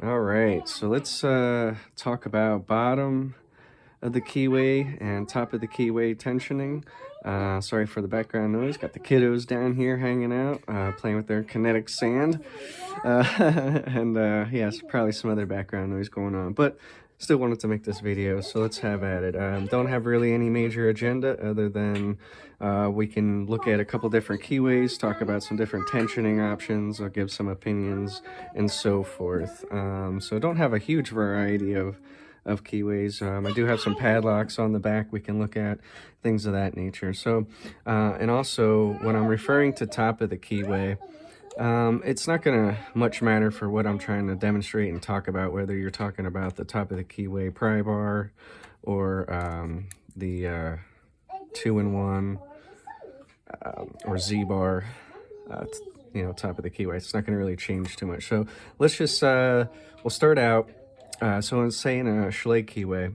All right, so let's talk about bottom of the keyway and top of the keyway tensioning. Sorry for the background noise. Got the kiddos down here hanging out, playing with their kinetic sand. And yes, probably some other background noise going on, but still wanted to make this video, so let's have at it. Don't have really any major agenda other than we can look at a couple different keyways, talk about some different tensioning options, I'll give some opinions, and so forth. So don't have a huge variety of keyways. I do have some padlocks on the back we can look at, things of that nature. So, and also when I'm referring to top of the keyway, it's not gonna much matter for what I'm trying to demonstrate and talk about, whether you're talking about the top of the keyway pry bar or the 2-in-1 or Z bar, you know, top of the keyway. It's not gonna really change too much. So let's just, we'll start out. So let's say in a Schlage keyway,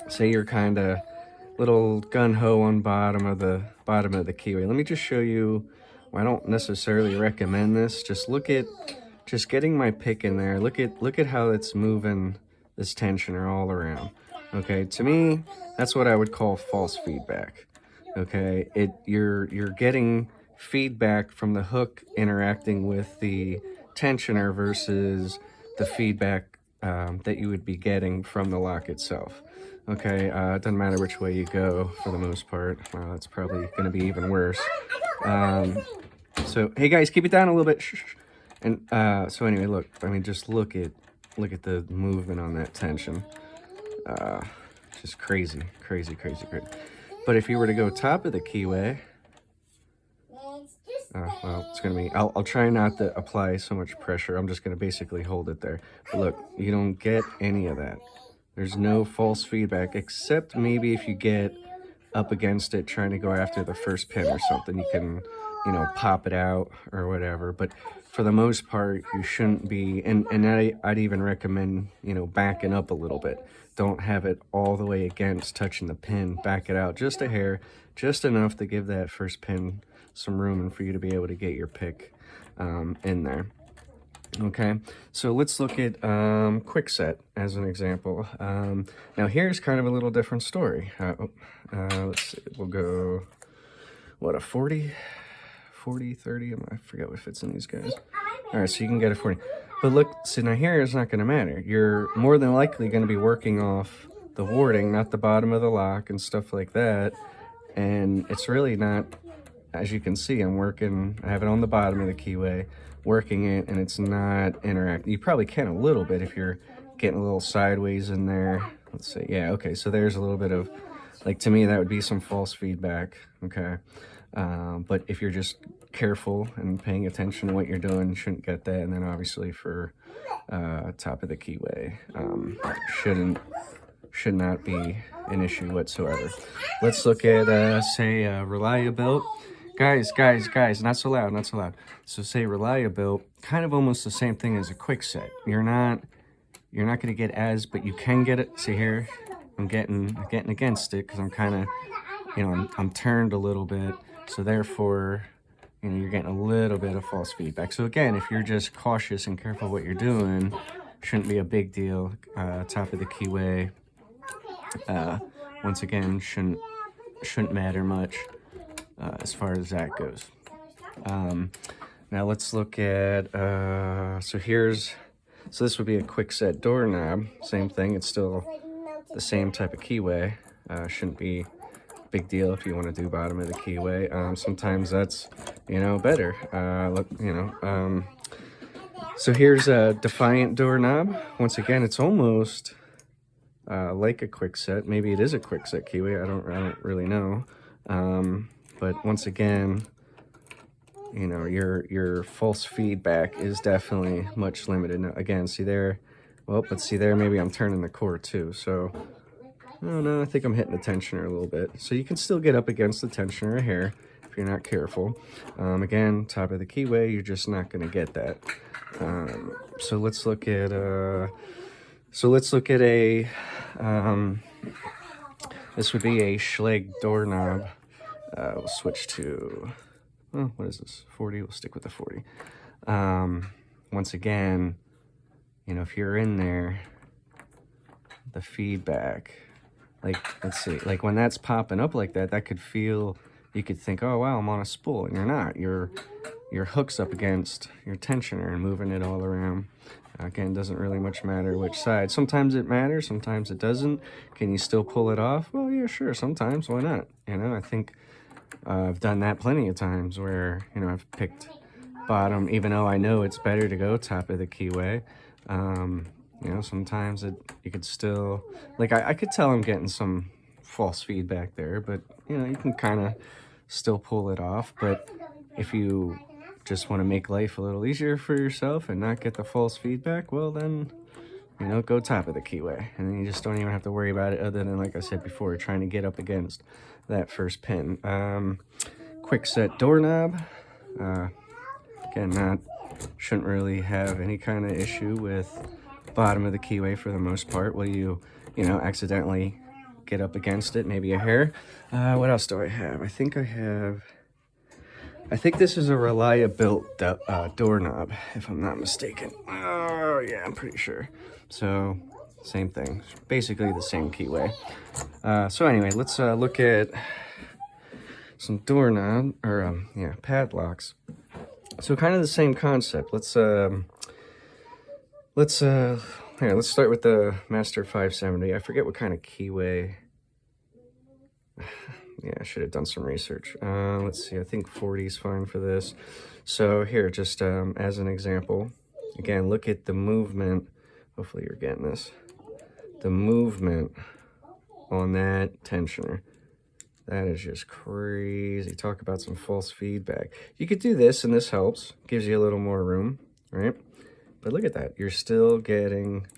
say you're kind of little gun-ho on bottom of the keyway. Let me just show you. I don't necessarily recommend this. Just look at, just getting my pick in there. Look at how it's moving this tensioner all around. Okay, to me, that's what I would call false feedback. Okay, you're getting feedback from the hook interacting with the tensioner versus the feedback that you would be getting from the lock itself. Okay, it doesn't matter which way you go for the most part. Well, it's probably going to be even worse. So hey guys, keep it down a little bit. Shh. And so anyway, look. I mean, just look at the movement on that tension. Just crazy. But if you were to go top of the keyway, well, it's gonna be. I'll try not to apply so much pressure. I'm just gonna basically hold it there. But look, you don't get any of that. There's no false feedback, except maybe if you get up against it trying to go after the first pin or something, you can, you know, pop it out or whatever. But for the most part, you shouldn't be, and I'd even recommend, you know, backing up a little bit. Don't have it all the way against touching the pin. Back it out just a hair, just enough to give that first pin some room and for you to be able to get your pick in there. Okay, so let's look at Kwikset as an example. Now here's kind of a little different story. Let's see, we'll go, what, a 40, 30? I forget what fits in these guys. All right, so you can get a 40. But look, see, now here it's not going to matter. You're more than likely going to be working off the warding, not the bottom of the lock and stuff like that. And it's really not, as you can see, I have it on the bottom of the keyway, working it, and it's not interacting. You probably can a little bit if you're getting a little sideways in there. Let's see, yeah, okay, so there's a little bit of, like, to me, that would be some false feedback, okay? But if you're just careful and paying attention to what you're doing, you shouldn't get that. And then obviously for top of the keyway, should not be an issue whatsoever. Let's look at, say, Reliabuilt. Guys, not so loud. So say Reliabuilt, kind of almost the same thing as a Kwikset. You're not going to get as, but you can get it. See here, I'm getting against it because I'm kind of, you know, I'm turned a little bit. So therefore, you know, you're getting a little bit of false feedback. So again, if you're just cautious and careful what you're doing, shouldn't be a big deal. Top of the keyway, once again, shouldn't matter much. As far as that goes. Now let's look at, so this would be a Kwikset doorknob, same thing, it's still the same type of keyway, shouldn't be a big deal if you want to do bottom of the keyway. Sometimes that's, you know, better, so here's a Defiant doorknob. Once again, it's almost like a Kwikset, maybe it is a Kwikset keyway, I don't really know. But once again, you know, your false feedback is definitely much limited. Now, again, see there, well, but see there, maybe I'm turning the core too. So, oh no, I think I'm hitting the tensioner a little bit. So you can still get up against the tensioner a hair if you're not careful. Again, top of the keyway, you're just not going to get that. So let's look at a, this would be a Schlage doorknob. We'll switch to, what is this, 40? We'll stick with the 40. Once again, you know, if you're in there, the feedback, like, let's see, like when that's popping up like that, that could feel, you could think, oh wow, I'm on a spool, and you're not. Your hook's up against your tensioner and moving it all around. Again, doesn't really much matter which side. Sometimes it matters, sometimes it doesn't. Can you still pull it off? Well, yeah, sure, sometimes, why not? You know, I think I've done that plenty of times where, you know, I've picked bottom, even though I know it's better to go top of the keyway. You know, sometimes you could still, like, I could tell I'm getting some false feedback there, but, you know, you can kind of still pull it off. But if you just want to make life a little easier for yourself and not get the false feedback, well then, you know, go top of the keyway, and then you just don't even have to worry about it, other than, like I said before, trying to get up against that first pin. Kwikset doorknob, again, shouldn't really have any kind of issue with bottom of the keyway for the most part. Will you know, accidentally get up against it, maybe a hair. What else do I have? I think this is a Reliabuilt doorknob, if I'm not mistaken. Oh, yeah, I'm pretty sure. So, same thing. Basically the same keyway. So anyway, let's look at some doorknob, or, yeah, padlocks. So kind of the same concept. Let's start with the Master 570. I forget what kind of keyway. Yeah, I should have done some research. Let's see, I think 40 is fine for this. So here, just as an example, again, look at the movement. Hopefully you're getting this. The movement on that tensioner. That is just crazy. Talk about some false feedback. You could do this, and this helps. Gives you a little more room, right? But look at that. You're still getting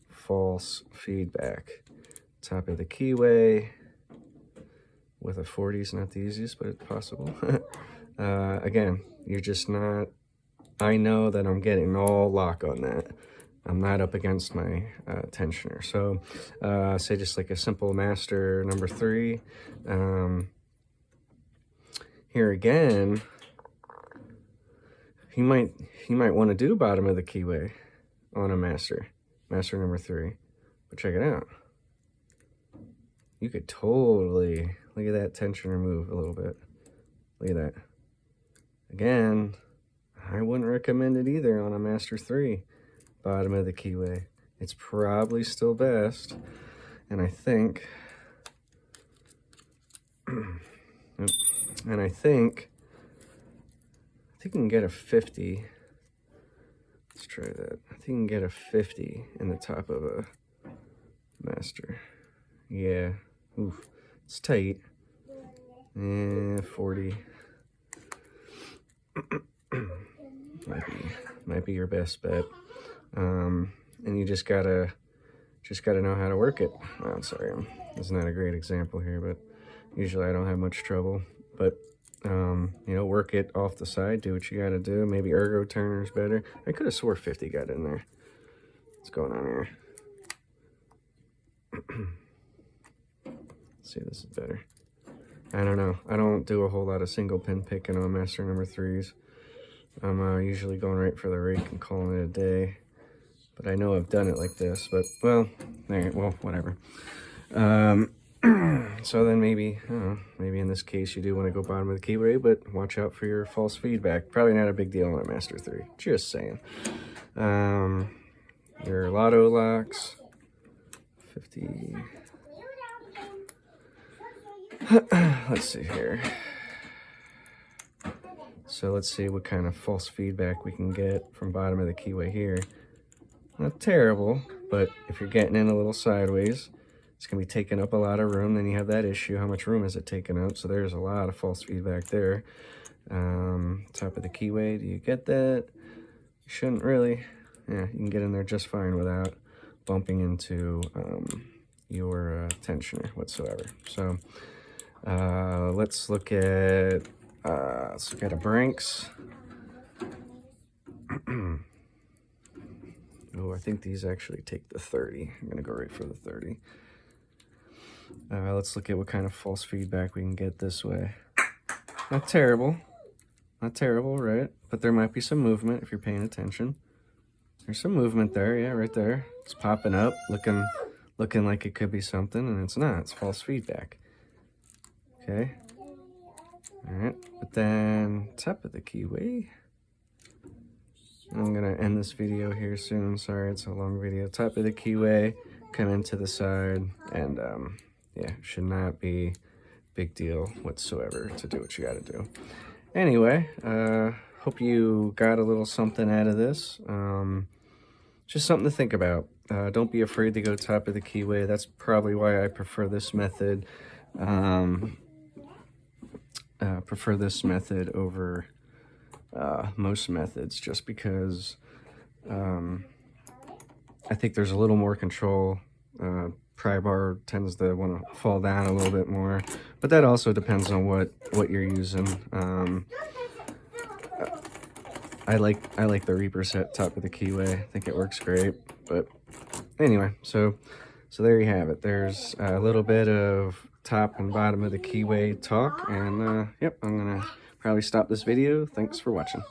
false feedback. Top of the keyway. With a 40 is not the easiest, but it's possible. Again, you're just not, I know that I'm getting all lock on that. I'm not up against my tensioner. So say just like a simple master number 3. Here again, you might want to do bottom of the keyway on a master number 3. But check it out. You could totally, look at that tensioner move a little bit. Look at that. Again, I wouldn't recommend it either on a Master 3, bottom of the keyway. It's probably still best, and I think, I think you can get a 50. Let's try that. I think you can get a 50 in the top of a Master. Yeah. Oof, it's tight. 40. might be your best bet. And you just gotta know how to work it. Oh, I'm sorry, this is not a great example here, but usually I don't have much trouble. But you know, work it off the side. Do what you gotta do. Maybe ergo turner's better. I could have swore 50 got in there. What's going on here? See, this is better. I don't know. I don't do a whole lot of single pin picking on master number 3s. I'm usually going right for the rake and calling it a day. But I know I've done it like this. But, well, alright, well, whatever. So then maybe, I don't know, maybe in this case you do want to go bottom of the keyway, but watch out for your false feedback. Probably not a big deal on a master 3. Just saying. Your lotto locks. 50... Let's see here. So let's see what kind of false feedback we can get from bottom of the keyway here. Not terrible, but if you're getting in a little sideways, it's going to be taking up a lot of room. Then you have that issue. How much room is it taking up? So there's a lot of false feedback there. Top of the keyway, do you get that? You shouldn't really. Yeah, you can get in there just fine without bumping into your tensioner whatsoever. So let's look at a Brinks. Oh, I think these actually take the 30. I'm gonna go right for the 30. Let's look at what kind of false feedback we can get this way. Not terrible, right? But there might be some movement if you're paying attention. There's some movement there, yeah, right there. It's popping up, looking like it could be something, and it's not. It's false feedback. Okay. All right, but then top of the keyway. I'm gonna end this video here soon. Sorry, it's a long video. Top of the keyway, come into the side, and yeah, should not be big deal whatsoever to do what you gotta do. Anyway, hope you got a little something out of this. Just something to think about. Don't be afraid to go top of the keyway. That's probably why I prefer this method. Prefer this method over most methods, just because I think there's a little more control. Pry bar tends to want to fall down a little bit more, but that also depends on what you're using. I like the Reaper set top of the keyway. I think it works great. But anyway, so there you have it. There's a little bit of top and bottom of the keyway talk, and yep, I'm gonna probably stop this video. Thanks for watching.